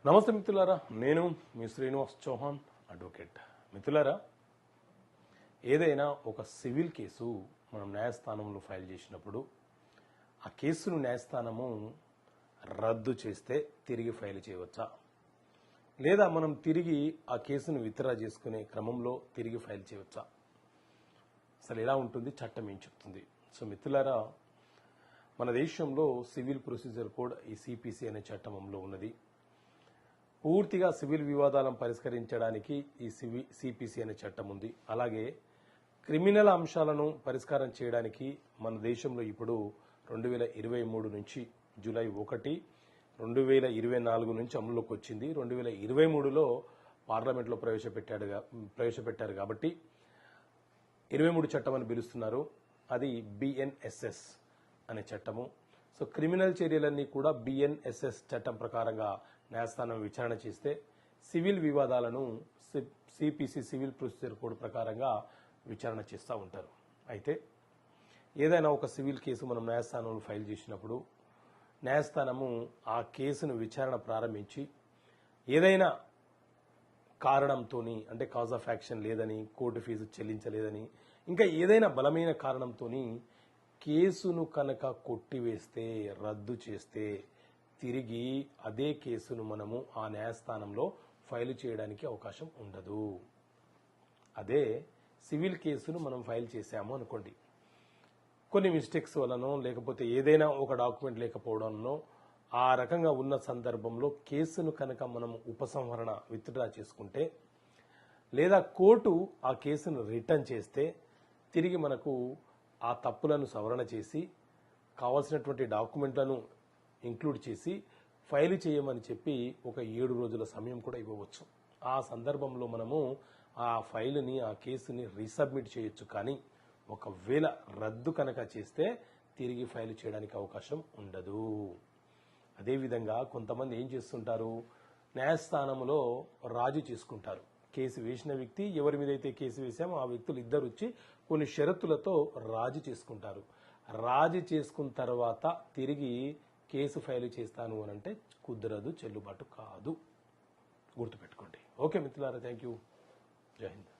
నమస్తే మిత్రులారా, నేను మీ శ్రీనివాస్ చౌహాన్ అడ్వకేట్. మిత్రులారా, ఏదైనా ఒక సివిల్ కేసు మనం న్యాయస్థానంలో ఫైల్ చేసినప్పుడు ఆ కేసును న్యాయస్థానము రద్దు చేస్తే తిరిగి ఫైల్ చేయవచ్చా, లేదా మనం తిరిగి ఆ కేసును విత్డ్రా చేసుకునే క్రమంలో తిరిగి ఫైల్ చేయవచ్చా, అసలు ఎలా ఉంటుంది, చట్టం ఏం చెప్తుంది? సో మిత్రులారా, మన దేశంలో సివిల్ ప్రొసీజర్ కోడ్ ఈ సిపిసి అనే చట్టం అమలులో ఉన్నది. పూర్తిగా సివిల్ వివాదాలను పరిష్కరించడానికి ఈ సిపిసి అనే చట్టం ఉంది. అలాగే క్రిమినల్ అంశాలను పరిష్కారం చేయడానికి మన దేశంలో ఇప్పుడు 2023 నుంచి జూలై 1, 2024 నుంచి అమలులోకి వచ్చింది. 2023లో పార్లమెంట్లో ప్రవేశపెట్టారు కాబట్టి 23 చట్టం అని పిలుస్తున్నారు. అది బిఎన్ఎస్ఎస్ అనే చట్టము. సో క్రిమినల్ చర్యలన్నీ కూడా బిఎన్ఎస్ఎస్ చట్టం ప్రకారంగా న్యాయస్థానం విచారణ చేస్తే సివిల్ వివాదాలను సిపిసి సివిల్ ప్రొసీజర్ కోడ్ ప్రకారంగా విచారణ చేస్తూ ఉంటారు. అయితే ఏదైనా ఒక సివిల్ కేసు మనం న్యాయస్థానంలో ఫైల్ చేసినప్పుడు న్యాయస్థానము ఆ కేసును విచారణ ప్రారంభించి ఏదైనా కారణంతో, అంటే కాజ్ ఆఫ్ యాక్షన్ లేదని, కోర్టు ఫీజు చెల్లించలేదని, ఇంకా ఏదైనా బలమైన కారణంతో కేసును కనుక కొట్టివేస్తే, రద్దు చేస్తే తిరిగి అదే కేసును మనము ఆ న్యాయస్థానంలో ఫైల్ చేయడానికి అవకాశం ఉండదు. అదే సివిల్ కేసును మనం ఫైల్ చేశాము అనుకోండి, కొన్ని మిస్టేక్స్ వలనో లేకపోతే ఏదైనా ఒక డాక్యుమెంట్ లేకపోవడంలో ఆ రకంగా ఉన్న సందర్భంలో కేసును కనుక మనం ఉపసంహరణ విత్డ్రా చేసుకుంటే, లేదా కోర్టు ఆ కేసును రిటర్న్ చేస్తే తిరిగి మనకు ఆ తప్పులను సవరణ చేసి కావాల్సినటువంటి డాక్యుమెంట్లను ఇంక్లూడ్ చేసి ఫైల్ చేయమని చెప్పి ఒక 7 రోజుల సమయం కూడా ఇవ్వవచ్చు. ఆ సందర్భంలో మనము ఆ ఫైల్ని, ఆ కేసుని రీసబ్మిట్ చేయొచ్చు. కానీ ఒకవేళ రద్దు కనుక చేస్తే తిరిగి ఫైల్ చేయడానికి అవకాశం ఉండదు. అదేవిధంగా కొంతమంది ఏం చేస్తుంటారు, న్యాయస్థానంలో రాజీ చేసుకుంటారు. కేసు వేసిన వ్యక్తి, ఎవరి మీద అయితే కేసు వేసామో ఆ వ్యక్తులు ఇద్దరు వచ్చి కొన్ని షరతులతో రాజీ చేసుకుంటారు. రాజీ చేసుకున్న తర్వాత తిరిగి కేసు ఫైల్ చేస్తాను అని అంటే కుదరదు, చెల్లుబాటు కాదు. గుర్తుపెట్టుకోండి. ఓకే మిత్రులారా, థ్యాంక్ యూ. జై హింద్.